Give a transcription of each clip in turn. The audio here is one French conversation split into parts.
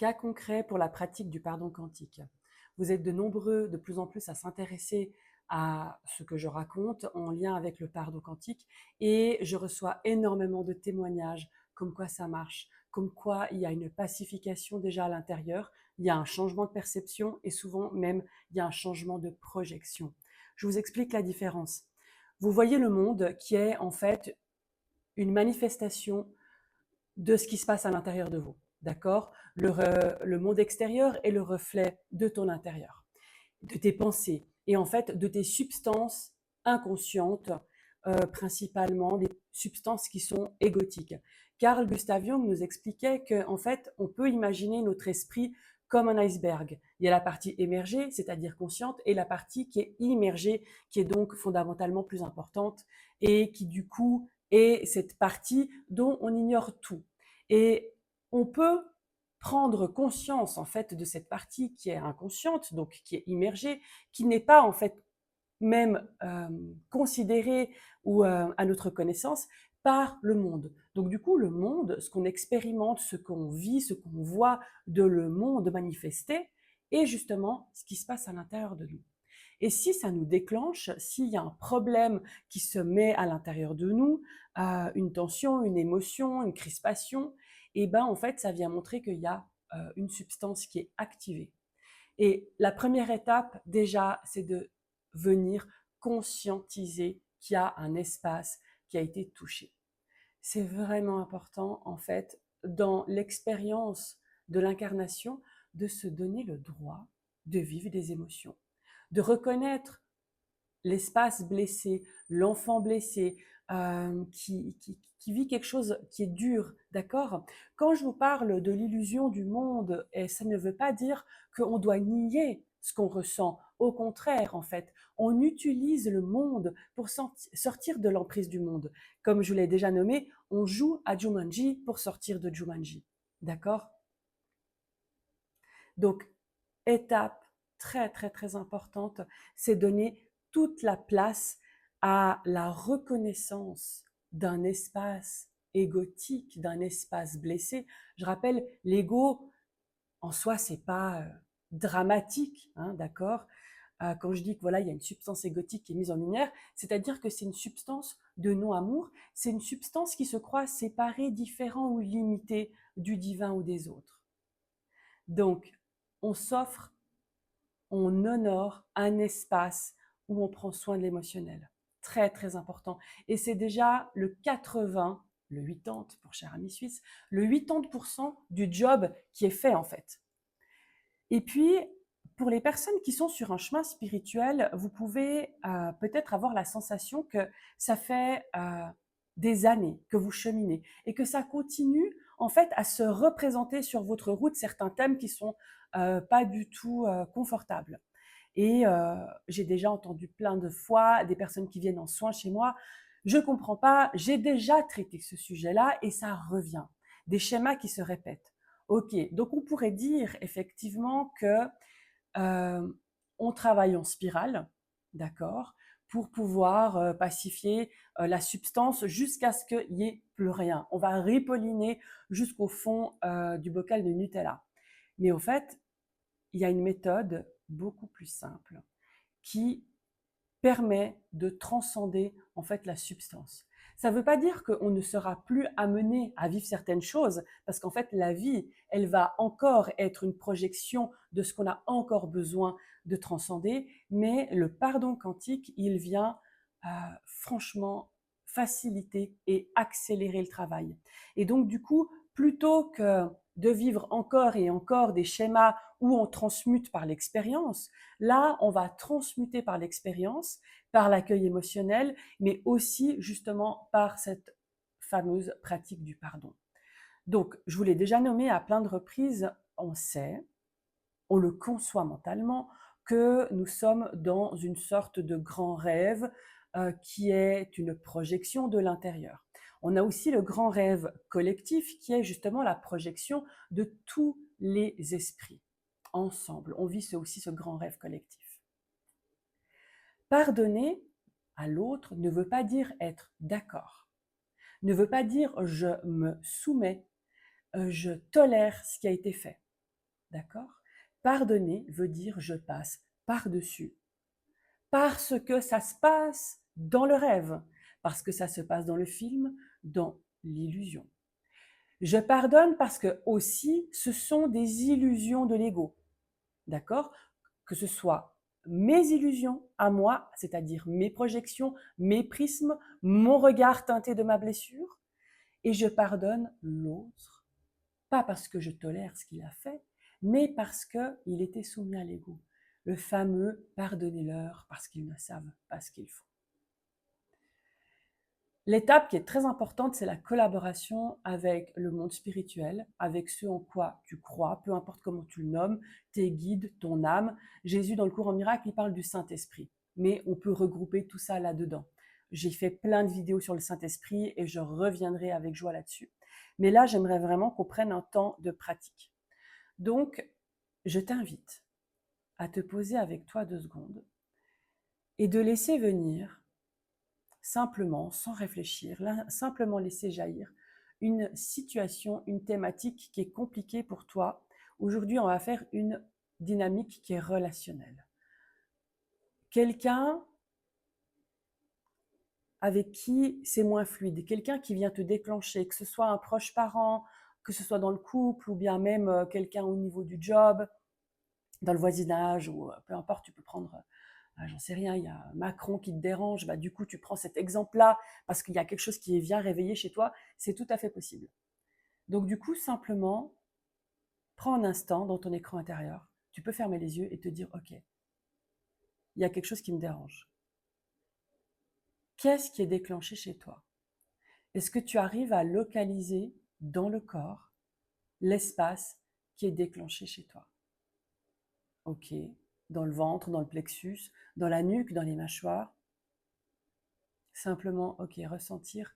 Cas concret pour la pratique du pardon quantique. Vous êtes de nombreux, de plus en plus, à s'intéresser à ce que je raconte en lien avec le pardon quantique et je reçois énormément de témoignages comme quoi ça marche, comme quoi il y a une pacification déjà à l'intérieur, il y a un changement de perception et souvent même il y a un changement de projection. Je vous explique la différence. Vous voyez le monde qui est en fait une manifestation de ce qui se passe à l'intérieur de vous. D'accord? Le monde extérieur est le reflet de ton intérieur, de tes pensées et en fait de tes substances inconscientes, principalement des substances qui sont égotiques. Carl Gustav Jung nous expliquait qu'en fait, on peut imaginer notre esprit comme un iceberg. Il y a la partie émergée, c'est-à-dire consciente, et la partie qui est immergée, qui est donc fondamentalement plus importante et qui du coup est cette partie dont on ignore tout. Et on peut prendre conscience en fait de cette partie qui est inconsciente, donc qui est immergée, qui n'est pas en fait même considérée ou à notre connaissance par le monde. Donc du coup, le monde, ce qu'on expérimente, ce qu'on vit, ce qu'on voit de le monde manifesté, est justement ce qui se passe à l'intérieur de nous. Et si ça nous déclenche, s'il y a un problème qui se met à l'intérieur de nous, une tension, une émotion, une crispation, et ben en fait, ça vient montrer qu'il y a une substance qui est activée. Et la première étape, déjà, c'est de venir conscientiser qu'il y a un espace qui a été touché. C'est vraiment important, en fait, dans l'expérience de l'incarnation, de se donner le droit de vivre des émotions, de reconnaître l'espace blessé, l'enfant blessé, qui vit quelque chose qui est dur, d'accord? Quand je vous parle de l'illusion du monde, et ça ne veut pas dire qu'on doit nier ce qu'on ressent. Au contraire, en fait, on utilise le monde pour sortir de l'emprise du monde. Comme je l'ai déjà nommé, on joue à Jumanji pour sortir de Jumanji, d'accord? Donc, étape très, très, très importante, c'est donner toute la place à la reconnaissance d'un espace égotique, d'un espace blessé. Je rappelle, l'ego, en soi, c'est pas dramatique, hein, d'accord? Quand je dis que voilà, il y a une substance égotique qui est mise en lumière, c'est-à-dire que c'est une substance de non-amour, c'est une substance qui se croit séparée, différent ou limitée du divin ou des autres. Donc, on s'offre, on honore un espace où on prend soin de l'émotionnel. Très, très important. Et c'est déjà le 80, le 80 pour cher ami suisse, le 80% du job qui est fait en fait. Et puis, pour les personnes qui sont sur un chemin spirituel, vous pouvez peut-être avoir la sensation que ça fait des années que vous cheminez et que ça continue en fait à se représenter sur votre route certains thèmes qui sont pas du tout confortables. Et j'ai déjà entendu plein de fois des personnes qui viennent en soins chez moi. Je comprends pas, j'ai déjà traité ce sujet-là et ça revient. Des schémas qui se répètent. Ok, donc on pourrait dire effectivement que euh, on travaille en spirale, d'accord, pour pouvoir pacifier la substance jusqu'à ce qu'il n'y ait plus rien. On va ripoliner jusqu'au fond du bocal de Nutella. Mais au fait, il y a une méthode beaucoup plus simple qui permet de transcender en fait la substance. Ça ne veut pas dire qu'on ne sera plus amené à vivre certaines choses, parce qu'en fait, la vie, elle va encore être une projection de ce qu'on a encore besoin de transcender, mais le pardon quantique, il vient franchement faciliter et accélérer le travail. Et donc, du coup, plutôt que de vivre encore et encore des schémas où on transmute par l'expérience, là, on va transmuter par l'expérience, par l'accueil émotionnel, mais aussi justement par cette fameuse pratique du pardon. Donc, je vous l'ai déjà nommé à plein de reprises, on sait, on le conçoit mentalement, que nous sommes dans une sorte de grand rêve qui est une projection de l'intérieur. On a aussi le grand rêve collectif qui est justement la projection de tous les esprits. Ensemble, on vit aussi ce grand rêve collectif. Pardonner à l'autre ne veut pas dire être d'accord, ne veut pas dire je me soumets, je tolère ce qui a été fait. d'accord? Pardonner veut dire je passe par-dessus, parce que ça se passe dans le rêve, parce que ça se passe dans le film, dans l'illusion. Je pardonne parce que aussi, ce sont des illusions de l'ego, d'accord? Que ce soit mes illusions à moi, c'est-à-dire mes projections, mes prismes, mon regard teinté de ma blessure, et je pardonne l'autre, pas parce que je tolère ce qu'il a fait, mais parce qu'il était soumis à l'ego. Le fameux pardonnez-leur parce qu'ils ne savent pas ce qu'ils font. L'étape qui est très importante, c'est la collaboration avec le monde spirituel, avec ce en quoi tu crois, peu importe comment tu le nommes, tes guides, ton âme. Jésus, dans le cours en miracle, il parle du Saint-Esprit, mais on peut regrouper tout ça là-dedans. J'ai fait plein de vidéos sur le Saint-Esprit et je reviendrai avec joie là-dessus. Mais là, j'aimerais vraiment qu'on prenne un temps de pratique. Donc, je t'invite à te poser avec toi 2 secondes et de laisser venir simplement, sans réfléchir, simplement laisser jaillir une situation, une thématique qui est compliquée pour toi. Aujourd'hui, on va faire une dynamique qui est relationnelle. Quelqu'un avec qui c'est moins fluide, quelqu'un qui vient te déclencher, que ce soit un proche parent, que ce soit dans le couple ou bien même quelqu'un au niveau du job, dans le voisinage ou peu importe, tu peux prendre j'en sais rien, il y a Macron qui te dérange, bah, du coup tu prends cet exemple-là parce qu'il y a quelque chose qui vient réveiller chez toi, c'est tout à fait possible. Donc du coup, simplement, prends un instant dans ton écran intérieur, tu peux fermer les yeux et te dire, ok, il y a quelque chose qui me dérange. Qu'est-ce qui est déclenché chez toi? Est-ce que tu arrives à localiser dans le corps l'espace qui est déclenché chez toi? Ok, dans le ventre, dans le plexus, dans la nuque, dans les mâchoires. Simplement, ok, ressentir,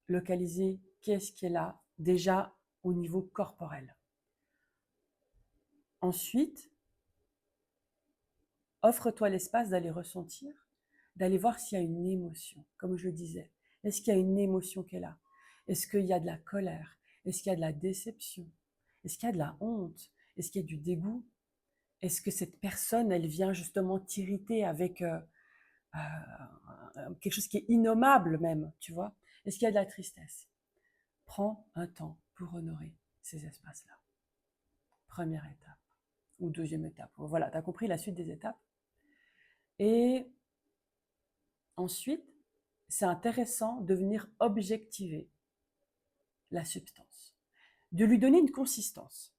localiser qu'est-ce qui est là, déjà au niveau corporel. Ensuite, offre-toi l'espace d'aller ressentir, d'aller voir s'il y a une émotion, comme je le disais. Est-ce qu'il y a une émotion qui est là? Est-ce qu'il y a de la colère? Est-ce qu'il y a de la déception? Est-ce qu'il y a de la honte? Est-ce qu'il y a du dégoût? Est-ce que cette personne, elle vient justement t'irriter avec quelque chose qui est innommable même, tu vois? Est-ce qu'il y a de la tristesse? Prends un temps pour honorer ces espaces-là. Première étape ou deuxième étape. Voilà, tu as compris la suite des étapes. Et ensuite, c'est intéressant de venir objectiver la substance, de lui donner une consistance.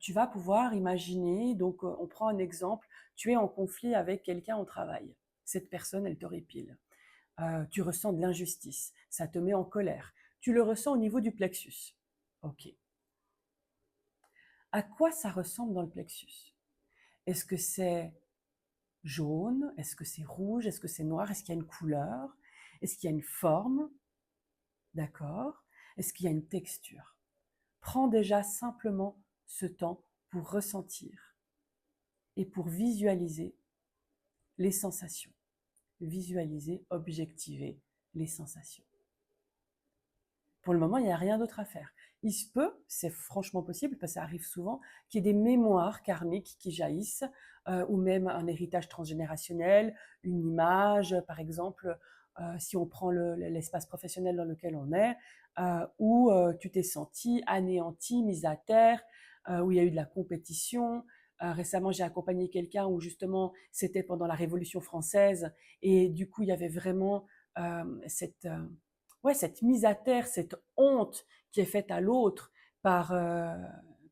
Tu vas pouvoir imaginer, donc on prend un exemple, tu es en conflit avec quelqu'un au travail. Cette personne, elle te répile. Tu ressens de l'injustice, ça te met en colère. Tu le ressens au niveau du plexus. Ok. À quoi ça ressemble dans le plexus? Est-ce que c'est jaune? Est-ce que c'est rouge? Est-ce que c'est noir? Est-ce qu'il y a une couleur? Est-ce qu'il y a une forme? D'accord? Est-ce qu'il y a une texture? Prends déjà simplement ce temps pour ressentir et pour visualiser les sensations. Visualiser, objectiver les sensations. Pour le moment, il n'y a rien d'autre à faire. Il se peut, c'est franchement possible, parce que ça arrive souvent, qu'il y ait des mémoires karmiques qui jaillissent, ou même un héritage transgénérationnel, une image, par exemple, si on prend l'espace professionnel dans lequel on est, où tu t'es senti anéanti, mise à terre, où il y a eu de la compétition. Récemment, j'ai accompagné quelqu'un où justement, c'était pendant la Révolution française, et du coup, il y avait vraiment cette mise à terre, cette honte qui est faite à l'autre par,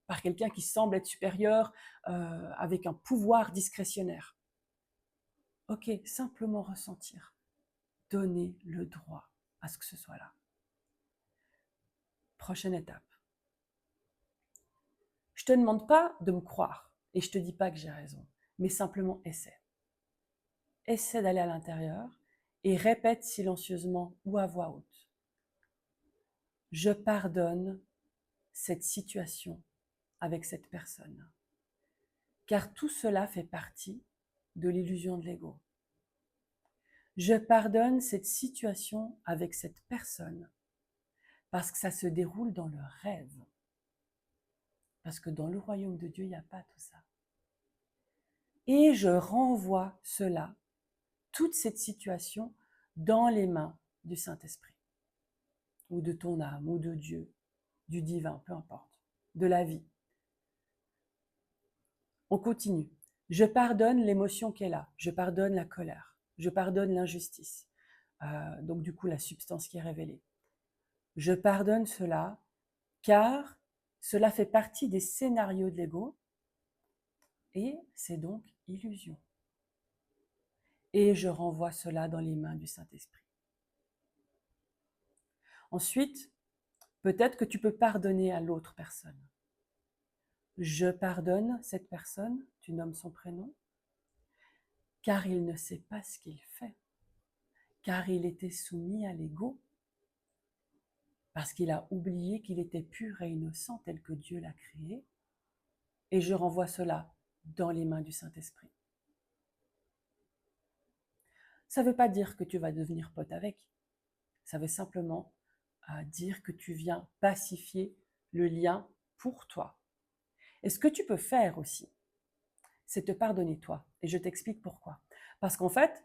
par quelqu'un qui semble être supérieur avec un pouvoir discrétionnaire. Ok, simplement ressentir. Donner le droit à ce que ce soit là. Prochaine étape. Je ne te demande pas de me croire et je ne te dis pas que j'ai raison, mais simplement essaie. Essaie d'aller à l'intérieur et répète silencieusement ou à voix haute. Je pardonne cette situation avec cette personne. Car tout cela fait partie de l'illusion de l'ego. Je pardonne cette situation avec cette personne parce que ça se déroule dans le rêve. Parce que dans le royaume de Dieu, il n'y a pas tout ça. Et je renvoie cela, toute cette situation, dans les mains du Saint-Esprit, ou de ton âme, ou de Dieu, du divin, peu importe, de la vie. On continue. Je pardonne l'émotion qu'elle a, je pardonne la colère, je pardonne l'injustice, donc du coup la substance qui est révélée. Je pardonne cela car cela fait partie des scénarios de l'ego et c'est donc illusion. Et je renvoie cela dans les mains du Saint-Esprit. Ensuite, peut-être que tu peux pardonner à l'autre personne. Je pardonne cette personne, tu nommes son prénom, car il ne sait pas ce qu'il fait, car il était soumis à l'ego, parce qu'il a oublié qu'il était pur et innocent tel que Dieu l'a créé, et je renvoie cela dans les mains du Saint-Esprit. Ça ne veut pas dire que tu vas devenir pote avec, ça veut simplement dire que tu viens pacifier le lien pour toi. Et ce que tu peux faire aussi, c'est te pardonner toi. Et je t'explique pourquoi. Parce qu'en fait,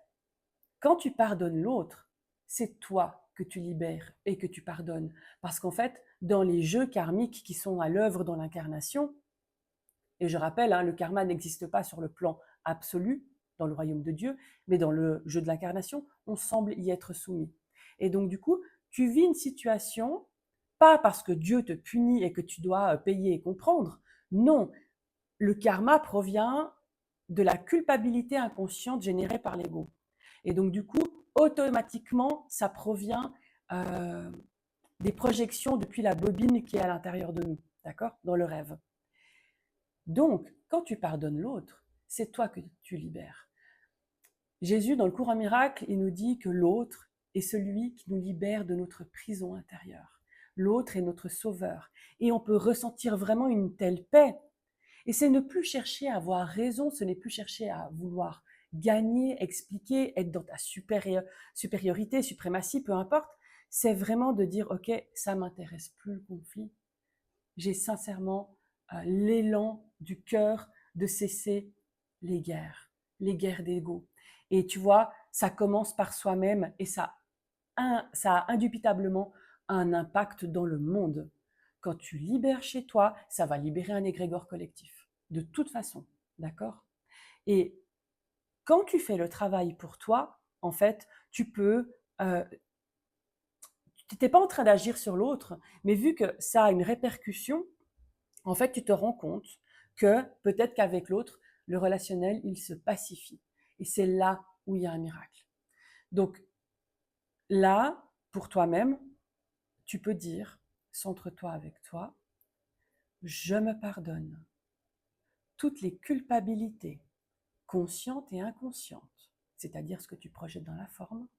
quand tu pardonnes l'autre, c'est toi que tu libères et que tu pardonnes. Parce qu'en fait, dans les jeux karmiques qui sont à l'œuvre dans l'incarnation, et je rappelle, le karma n'existe pas sur le plan absolu, dans le royaume de Dieu, mais dans le jeu de l'incarnation, on semble y être soumis. Et donc du coup, tu vis une situation, pas parce que Dieu te punit et que tu dois payer et comprendre, non, le karma provient de la culpabilité inconsciente générée par l'ego. Et donc du coup, automatiquement, ça provient des projections depuis la bobine qui est à l'intérieur de nous, d'accord, dans le rêve. Donc, quand tu pardonnes l'autre, c'est toi que tu libères. Jésus, dans le cours en miracle, il nous dit que l'autre est celui qui nous libère de notre prison intérieure. L'autre est notre sauveur. Et on peut ressentir vraiment une telle paix. Et c'est ne plus chercher à avoir raison, ce n'est plus chercher à vouloir gagner, expliquer, être dans ta supériorité, suprématie, peu importe. C'est vraiment de dire, ok, ça m'intéresse plus le conflit. J'ai sincèrement l'élan du cœur de cesser les guerres d'ego. Et tu vois, ça commence par soi-même et ça a indubitablement un impact dans le monde. Quand tu libères chez toi, ça va libérer un égrégore collectif. De toute façon, d'accord? Et quand tu fais le travail pour toi, en fait, tu peux... tu n'es pas en train d'agir sur l'autre, mais vu que ça a une répercussion, en fait, tu te rends compte que peut-être qu'avec l'autre, le relationnel, il se pacifie. Et c'est là où il y a un miracle. Donc là, pour toi-même, tu peux dire, centre-toi avec toi, je me pardonne toutes les culpabilités conscientes et inconscientes, c'est-à-dire ce que tu projettes dans la forme,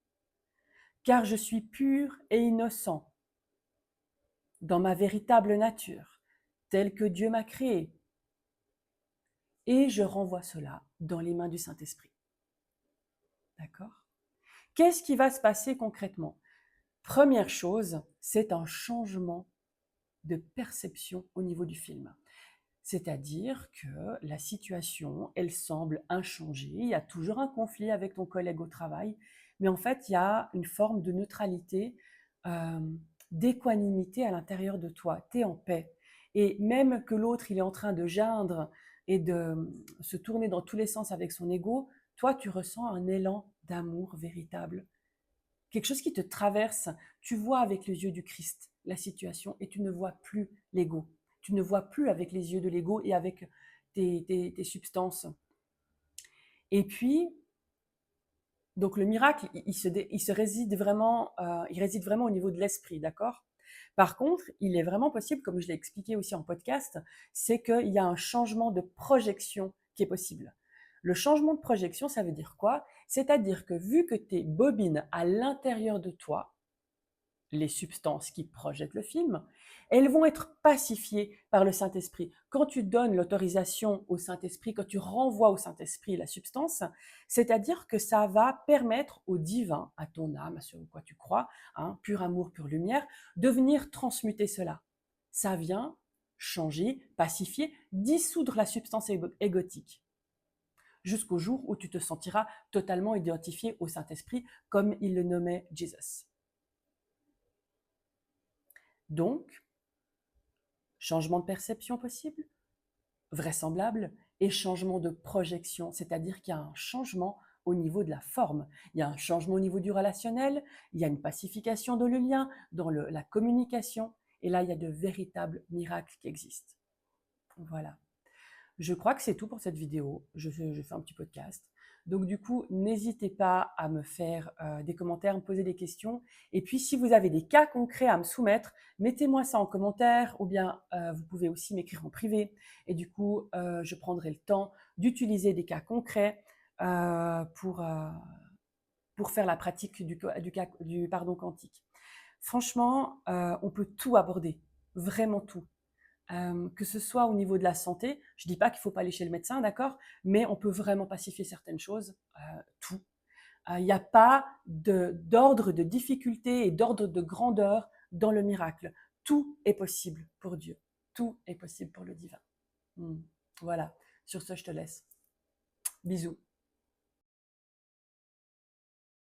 car je suis pur et innocent dans ma véritable nature, telle que Dieu m'a créée. Et je renvoie cela dans les mains du Saint-Esprit. D'accord? Qu'est-ce qui va se passer concrètement? Première chose, c'est un changement de perception au niveau du film. C'est-à-dire que la situation, elle semble inchangée. Il y a toujours un conflit avec ton collègue au travail, mais en fait, il y a une forme de neutralité, d'équanimité à l'intérieur de toi. Tu es en paix. Et même que l'autre, il est en train de geindre et de se tourner dans tous les sens avec son ego, toi, tu ressens un élan d'amour véritable. Quelque chose qui te traverse. Tu vois avec les yeux du Christ la situation et tu ne vois plus l'ego. Tu ne vois plus avec les yeux de l'ego et avec tes substances. Et puis, donc le miracle, il réside vraiment au niveau de l'esprit, d'accord? Par contre, il est vraiment possible, comme je l'ai expliqué aussi en podcast, c'est qu'il y a un changement de projection qui est possible. Le changement de projection, ça veut dire quoi? C'est-à-dire que vu que tes bobines à l'intérieur de toi, les substances qui projettent le film, elles vont être pacifiées par le Saint-Esprit. Quand tu donnes l'autorisation au Saint-Esprit, quand tu renvoies au Saint-Esprit la substance, c'est-à-dire que ça va permettre au divin, à ton âme, à ce en quoi tu crois, pur amour, pure lumière, de venir transmuter cela. Ça vient changer, pacifier, dissoudre la substance égotique, jusqu'au jour où tu te sentiras totalement identifié au Saint-Esprit, comme il le nommait Jesus. Donc, changement de perception possible, vraisemblable, et changement de projection, c'est-à-dire qu'il y a un changement au niveau de la forme, il y a un changement au niveau du relationnel, il y a une pacification dans le lien, dans la communication, et là, il y a de véritables miracles qui existent. Voilà. Je crois que c'est tout pour cette vidéo. Je fais un petit podcast. Donc du coup, n'hésitez pas à me faire des commentaires, me poser des questions. Et puis, si vous avez des cas concrets à me soumettre, mettez-moi ça en commentaire ou bien vous pouvez aussi m'écrire en privé. Et du coup, je prendrai le temps d'utiliser des cas concrets pour faire la pratique du pardon quantique. Franchement, on peut tout aborder, vraiment tout. Que ce soit au niveau de la santé, je ne dis pas qu'il ne faut pas aller chez le médecin, d'accord, mais on peut vraiment pacifier certaines choses, tout. Il n'y a pas d'ordre de difficulté et d'ordre de grandeur dans le miracle. Tout est possible pour Dieu. Tout est possible pour le divin. Voilà. Sur ce, je te laisse. Bisous.